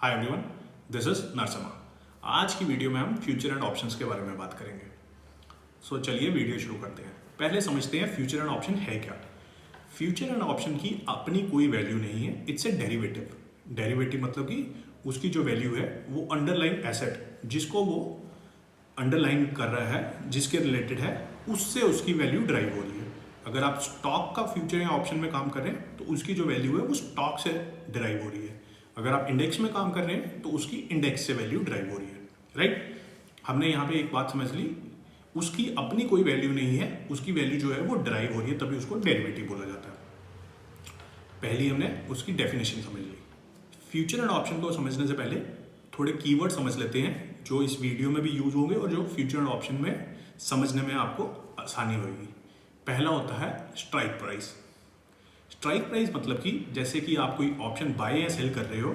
Hi everyone, this is Narsama. आज की video में हम फ्यूचर एंड ऑप्शंस के बारे में बात करेंगे। सो चलिए वीडियो शुरू करते हैं। पहले समझते हैं फ्यूचर एंड ऑप्शन है क्या। फ्यूचर एंड ऑप्शन की अपनी कोई वैल्यू नहीं है, इट्स ए डेरिवेटिव। डेरिवेटिव मतलब कि उसकी जो वैल्यू है वो अंडरलाइन एसेट जिसको वो अंडरलाइन कर रहा है, जिसके रिलेटेड है, उससे उसकी वैल्यू ड्राइव हो रही है। अगर आप स्टॉक का फ्यूचर या ऑप्शन में काम कर रहे हैं तो उसकी जो वैल्यू है वो स्टॉक से ड्राइव हो रही है। अगर आप इंडेक्स में काम कर रहे हैं तो उसकी इंडेक्स से वैल्यू ड्राइव हो रही है। राइट, हमने यहाँ पे एक बात समझ ली, उसकी अपनी कोई वैल्यू नहीं है, उसकी वैल्यू जो है वो ड्राइव हो रही है, तभी उसको डेरिवेटिव बोला जाता है। पहली हमने उसकी डेफिनेशन समझ ली। फ्यूचर एंड ऑप्शन को समझने से पहले थोड़े कीवर्ड समझ लेते हैं जो इस वीडियो में भी यूज होंगे और जो फ्यूचर एंड ऑप्शन में समझने में आपको आसानी होगी। पहला होता है स्ट्राइक प्राइस। स्ट्राइक प्राइस मतलब कि जैसे कि आप कोई ऑप्शन बाय या सेल कर रहे हो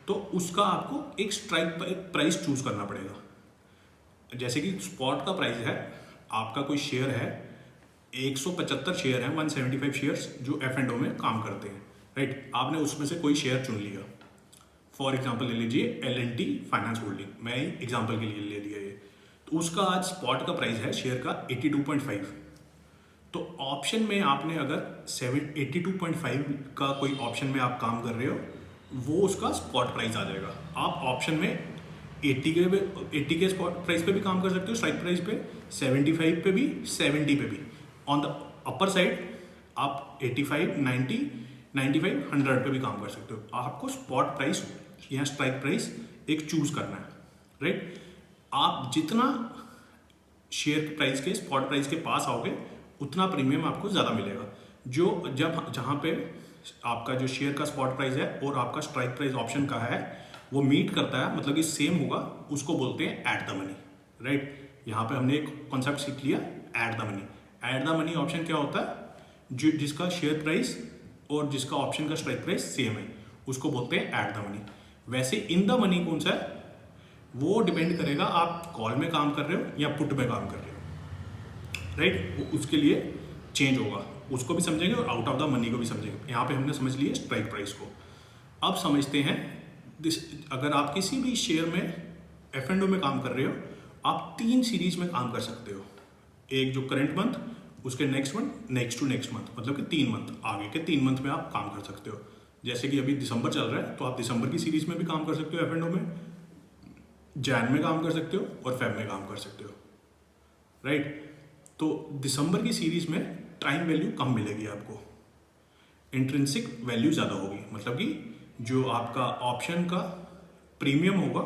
तो उसका आपको एक स्ट्राइक प्राइस चूज करना पड़ेगा। जैसे कि स्पॉट का प्राइस है, आपका कोई शेयर है, 175 शेयर है, 175 शेयर्स जो F&O में काम करते हैं। राइट, आपने उसमें से कोई शेयर चुन लिया। फॉर एग्जाम्पल ले लीजिए L&T फाइनेंस होल्डिंग, मैं एग्जाम्पल के लिए ले लिया ये। तो उसका आज स्पॉट का प्राइस है शेयर का 82.5। तो ऑप्शन में आपने अगर 82.5 का कोई ऑप्शन में आप काम कर रहे हो, वो उसका स्पॉट प्राइस आ जाएगा। आप ऑप्शन में 80 के स्पॉट प्राइस पे भी काम कर सकते हो, स्ट्राइक प्राइस पे 75 पे भी, 70 पे भी। ऑन द अपर साइड आप 85, 90, 95, 100 पे भी काम कर सकते हो। आपको स्पॉट प्राइस या स्ट्राइक प्राइस एक चूज करना है। राइट, आप जितना शेयर प्राइस के स्पॉट प्राइस के पास आओगे उतना प्रीमियम आपको ज़्यादा मिलेगा। जहाँ पे आपका जो शेयर का स्पॉट प्राइस है और आपका स्ट्राइक प्राइस ऑप्शन का है वो मीट करता है, मतलब कि सेम होगा, उसको बोलते हैं एट द मनी। राइट, यहाँ पे हमने एक कॉन्सेप्ट सीख लिया, eight the money. Eight the money option क्या होता है? जिसका शेयर प्राइस और जिसका ऑप्शन का स्ट्राइक प्राइस सेम है, उसको बोलते हैं एट द मनी। वैसे इन द मनी कौन सा है वो डिपेंड करेगा आप कॉल में काम कर रहे हो या पुट में काम कर रहे हो। राइट, उसके लिए चेंज होगा, उसको भी समझेंगे और आउट ऑफ द मनी को भी समझेंगे। यहाँ पे हमने समझ लिया स्ट्राइक प्राइस को। अब समझते हैं अगर आप किसी भी शेयर में F&O में काम कर रहे हो, आप 3 सीरीज में काम कर सकते हो। एक जो करंट मंथ, उसके next month, next to next month, मतलब कि 3 मंथ, आगे के 3 मंथ में आप काम कर सकते हो। जैसे कि अभी दिसंबर चल रहा है तो आप दिसंबर की सीरीज में भी काम कर सकते हो F&O में, जैन में काम कर सकते हो और फेब में काम कर सकते हो। राइट, तो दिसंबर की सीरीज में टाइम वैल्यू कम मिलेगी आपको, इंट्रिंसिक वैल्यू ज़्यादा होगी, मतलब कि जो आपका ऑप्शन का प्रीमियम होगा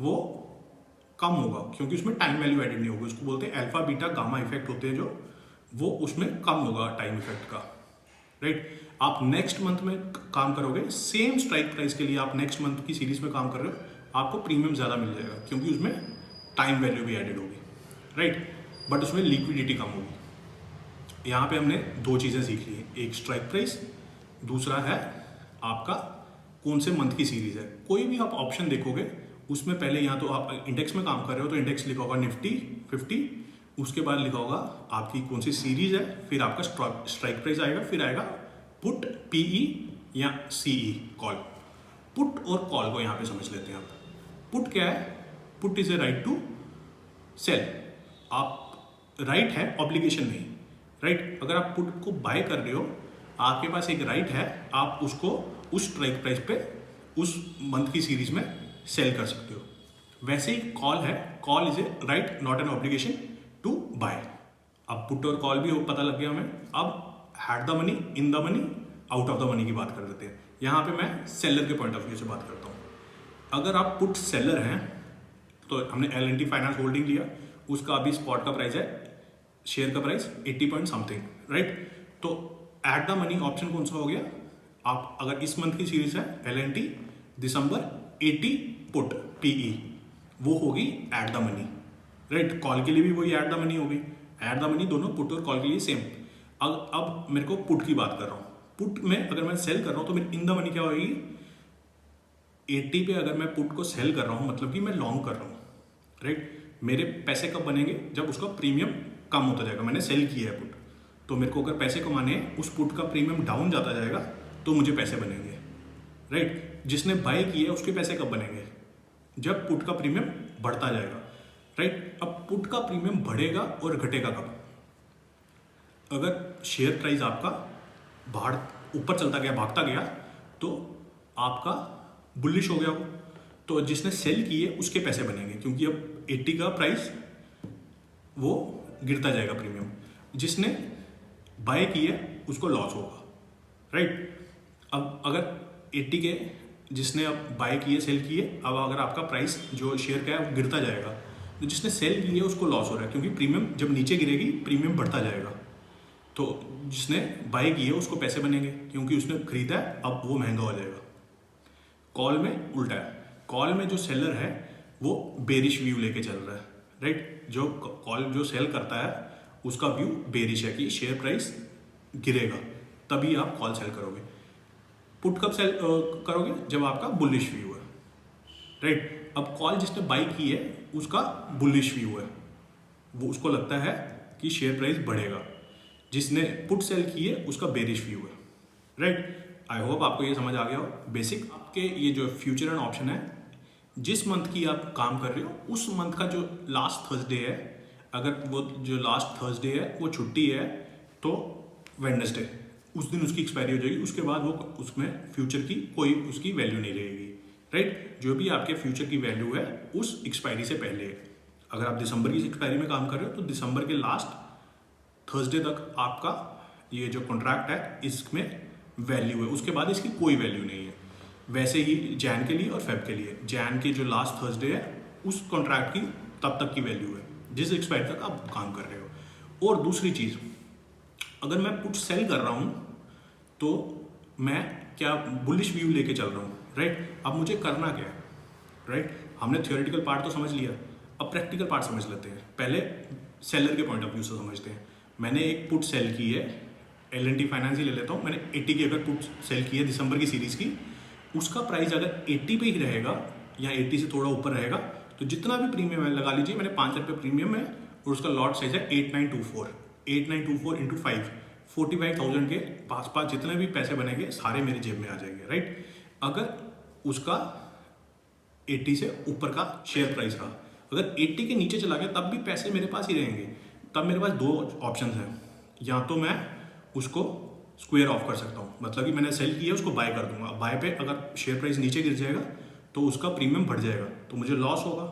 वो कम होगा क्योंकि उसमें टाइम वैल्यू एडेड नहीं होगी। उसको बोलते हैं अल्फा बीटा गामा इफेक्ट होते हैं, जो वो उसमें कम होगा टाइम इफेक्ट का। राइट, आप नेक्स्ट मंथ में काम करोगे, सेम स्ट्राइक प्राइस के लिए आप नेक्स्ट मंथ की सीरीज में काम कर रहे हो, आपको प्रीमियम ज़्यादा मिल जाएगा क्योंकि उसमें टाइम वैल्यू भी एडेड होगी। राइट, बट उसमें लिक्विडिटी कम होगी। यहाँ पे हमने 2 चीज़ें सीख ली, एक स्ट्राइक प्राइस, दूसरा है आपका कौन से मंथ की सीरीज है। कोई भी आप ऑप्शन देखोगे उसमें पहले या तो आप इंडेक्स में काम कर रहे हो तो इंडेक्स लिखा होगा निफ्टी 50, उसके बाद लिखा होगा आपकी कौन सी सीरीज है, फिर आपका स्ट्राइक प्राइस आएगा, फिर आएगा पुट, PE या CE, कॉल। पुट और कॉल को यहाँ पे समझ लेते हैं आप। पुट क्या है? Put is a right to sell. आप राइट है, ऑब्लिगेशन नहीं। राइट, अगर आप पुट को बाय कर रहे हो, आपके पास एक राइट है, आप उसको उस स्ट्राइक प्राइस पे उस मंथ की सीरीज में सेल कर सकते हो। वैसे ही कॉल है, call is a right not an obligation to buy. अब पुट और कॉल भी पता लग गया हमें। अब at the money, in the money, out of the money की बात कर लेते हैं। यहाँ पे मैं सेलर के पॉइंट ऑफ व्यू से बात करता हूँ। अगर आप पुट सेलर हैं तो हमने L&T फाइनेंस होल्डिंग लिया, उसका अभी स्पॉट का प्राइस है, शेयर का प्राइस 80 पॉइंट समथिंग। राइट, तो एट द मनी ऑप्शन कौन सा हो गया? आप अगर इस मंथ की सीरीज है L&T दिसंबर 80 पुट PE, वो होगी eight the money. Right, call के लिए भी वही एट द मनी होगी। एट द मनी दोनों पुट और कॉल के लिए सेम। अब मेरे को पुट की बात कर रहा हूँ। पुट में अगर मैं सेल कर रहा हूँ तो मेरी इन द मनी क्या होगी? 80 पे अगर मैं पुट को सेल कर रहा हूँ मतलब कि मैं लॉन्ग कर रहा हूँ। राइट, मेरे पैसे कब बनेंगे? जब उसका प्रीमियम कम होता जाएगा। मैंने सेल किया है पुट, तो मेरे को अगर पैसे कमाने हैं, उस पुट का प्रीमियम डाउन जाता जाएगा तो मुझे पैसे बनेंगे। राइट। जिसने बाय किया उसके पैसे कब बनेंगे? जब पुट का प्रीमियम बढ़ता जाएगा, राइट। अब पुट का प्रीमियम बढ़ेगा और घटेगा कब? अगर शेयर प्राइस आपका बाहर ऊपर चलता गया, भागता गया, तो आपका बुलिश हो गया वो, तो जिसने सेल किए उसके पैसे बनेंगे, क्योंकि अब 80 का प्राइस वो गिरता जाएगा प्रीमियम। जिसने बाय किए उसको लॉस होगा, राइट। अब अगर 80 के जिसने अब बाय किए, सेल किए, अब अगर आपका प्राइस जो शेयर का है वो गिरता जाएगा, तो जिसने सेल किए उसको लॉस हो रहा है, क्योंकि प्रीमियम जब नीचे गिरेगी प्रीमियम बढ़ता जाएगा। तो जिसने बाय किए उसको पैसे बनेंगे, क्योंकि उसने खरीदा है, अब वो महंगा हो जाएगा। कॉल में उल्टा है, कॉल में जो सेलर है वो बेरिश व्यू लेके चल रहा है, राइट। जो कॉल जो सेल करता है उसका व्यू बेरिश है कि शेयर प्राइस गिरेगा, तभी आप कॉल सेल करोगे। पुट कब सेल करोगे? जब आपका बुलिश व्यू है, राइट। अब कॉल जिसने बाई की है उसका बुलिश व्यू है, वो उसको लगता है कि शेयर प्राइस बढ़ेगा। जिसने पुट सेल की है उसका बेरिश व्यू है, राइट। आई होप आपको ये समझ आ गया हो बेसिक। आपके ये जो फ्यूचर एंड ऑप्शन है, जिस मंथ की आप काम कर रहे हो उस मंथ का जो लास्ट थर्सडे है, अगर वो जो लास्ट थर्सडे है वो छुट्टी है तो वेडनेसडे, उस दिन उसकी एक्सपायरी हो जाएगी। उसके बाद वो उसमें फ्यूचर की कोई उसकी वैल्यू नहीं रहेगी, राइट। जो भी आपके फ्यूचर की वैल्यू है उस एक्सपायरी से पहले है। अगर आप दिसंबर की एक्सपायरी में काम कर रहे हो तो दिसंबर के लास्ट थर्सडे तक आपका ये जो कॉन्ट्रैक्ट है इसमें वैल्यू है, उसके बाद इसकी कोई वैल्यू नहीं है। वैसे ही जैन के लिए और फेब के लिए, जैन के जो लास्ट थर्सडे है उस कॉन्ट्रैक्ट की तब तक की वैल्यू है जिस एक्सपायरी तक आप काम कर रहे हो। और दूसरी चीज़, अगर मैं पुट सेल कर रहा हूँ तो मैं क्या बुलिश व्यू लेके चल रहा हूँ, राइट। अब मुझे करना क्या है, राइट। हमने थियोरेटिकल पार्ट तो समझ लिया, अब प्रैक्टिकल पार्ट समझ लेते हैं। पहले सेलर के पॉइंट ऑफ व्यू से समझते हैं। मैंने एक पुट सेल की है, L&T फाइनेंस ही ले लेता हूँ। मैंने 80 की अगर पुट सेल की है दिसंबर की सीरीज़ की, उसका प्राइस अगर 80 पे ही रहेगा या 80 से थोड़ा ऊपर रहेगा तो जितना भी प्रीमियम है लगा लीजिए, मैंने 5 रुपये प्रीमियम है और उसका लॉट साइज है 8924 इंटू 5, 45,000 के पास पास जितने भी पैसे बनेंगे सारे मेरे जेब में आ जाएंगे, राइट। अगर उसका 80 से ऊपर का शेयर प्राइस रहा, अगर 80 के नीचे चला गया तब भी पैसे मेरे पास ही रहेंगे। तब मेरे पास दो ऑप्शन हैं, या तो मैं उसको स्क्वायर ऑफ कर सकता हूँ, मतलब कि मैंने सेल किया उसको बाय कर दूंगा। बाय पे अगर शेयर प्राइस नीचे गिर जाएगा तो उसका प्रीमियम बढ़ जाएगा, तो मुझे लॉस होगा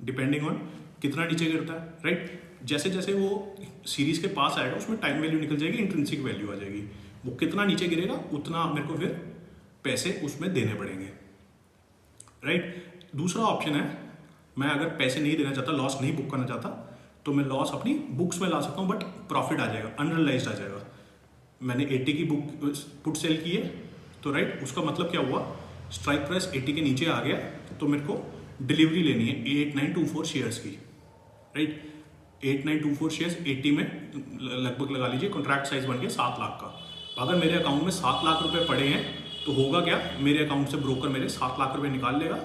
डिपेंडिंग ऑन कितना नीचे गिरता है, राइट। जैसे जैसे वो सीरीज के पास आएगा उसमें टाइम वैल्यू निकल जाएगी, इंट्रिंसिक वैल्यू आ जाएगी। वो कितना नीचे गिरेगा उतना मेरे को फिर पैसे उसमें देने पड़ेंगे, राइट। दूसरा ऑप्शन है, मैं अगर पैसे नहीं देना चाहता, लॉस नहीं बुक करना चाहता, तो मैं लॉस अपनी बुक्स में ला सकता हूँ, बट प्रॉफिट आ जाएगा, अनरियलाइज्ड आ जाएगा। मैंने 80 की बुक पुट सेल की है तो राइट, उसका मतलब क्या हुआ, स्ट्राइक प्राइस 80 के नीचे आ गया तो मेरे को डिलीवरी लेनी है 8924 शेयर्स की, राइट। 8924 शेयर्स 80 में लगभग लगा लीजिए कॉन्ट्रैक्ट साइज बन गया 7 लाख का। अगर मेरे अकाउंट में 7 लाख रुपए पड़े हैं तो होगा क्या, मेरे अकाउंट से ब्रोकर मेरे 7 लाख रुपए निकाल लेगा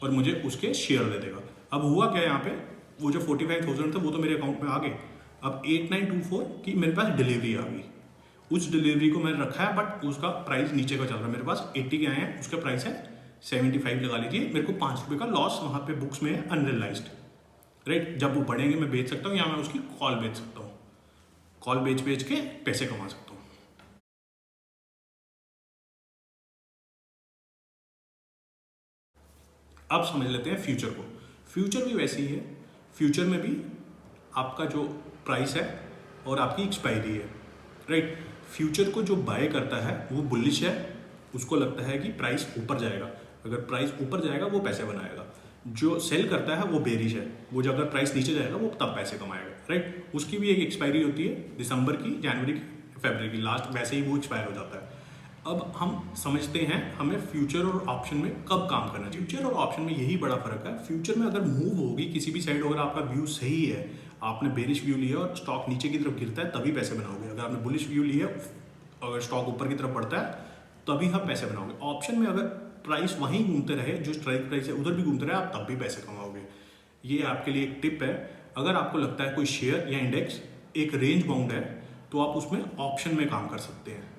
और मुझे उसके शेयर दे देगा। अब हुआ क्या यहाँ पे, वो जो 45,000 थे वो तो मेरे अकाउंट में आ गए। अब 8924 की मेरे पास डिलीवरी आ गई, उस डिलीवरी को मैंने रखा है, बट उसका प्राइस नीचे का चल रहा है। मेरे पास 80 के आए हैं, उसका प्राइस है 75 लगा लीजिए, मेरे को 5 रुपये का लॉस वहाँ पे बुक्स में है, अनरियलाइज्ड, राइट। जब वो बढ़ेंगे मैं बेच सकता हूँ या मैं उसकी कॉल बेच सकता हूँ, कॉल बेच के पैसे कमा सकता हूँ। अब समझ लेते हैं फ्यूचर को। फ्यूचर भी वैसे ही है, फ्यूचर में भी आपका जो प्राइस है और आपकी एक्सपायरी है, राइट। फ्यूचर को जो बाय करता है वो बुलिश है, उसको लगता है कि प्राइस ऊपर जाएगा, अगर प्राइस ऊपर जाएगा वो पैसे बनाएगा। जो सेल करता है वो बेरिश है, वो जो अगर प्राइस नीचे जाएगा वो तब पैसे कमाएगा, राइट। उसकी भी एक एक्सपायरी होती है दिसंबर की, जनवरी की, फरवरी की लास्ट, वैसे ही वो एक्सपायर हो जाता है। अब हम समझते हैं हमें फ्यूचर और ऑप्शन में कब काम करना चाहिए। फ्यूचर और ऑप्शन में यही बड़ा फर्क है, फ्यूचर में अगर मूव होगी किसी भी साइड, अगर आपका व्यू सही है, आपने बेरिश व्यू लिया और स्टॉक नीचे की तरफ गिरता है तभी पैसे बनाओगे। अगर आपने बुलिश व्यू लिया अगर स्टॉक ऊपर की तरफ बढ़ता है तभी आप पैसे बनाओगे। ऑप्शन में अगर प्राइस वहीं घूमते रहे, जो स्ट्राइक प्राइस है उधर भी घूमते रहे, आप तब भी पैसे कमाओगे। ये आपके लिए एक टिप है। अगर आपको लगता है कोई शेयर या इंडेक्स एक रेंज बाउंड है तो आप उसमें ऑप्शन में काम कर सकते हैं।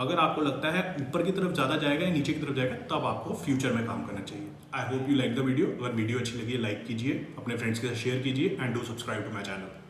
अगर आपको लगता है ऊपर की तरफ ज़्यादा जाएगा या नीचे की तरफ जाएगा, तब आपको फ्यूचर में काम करना चाहिए। I hope you like the video. अगर वीडियो अच्छी लगी है लाइक कीजिए, अपने फ्रेंड्स के साथ शेयर कीजिए and do subscribe to my channel.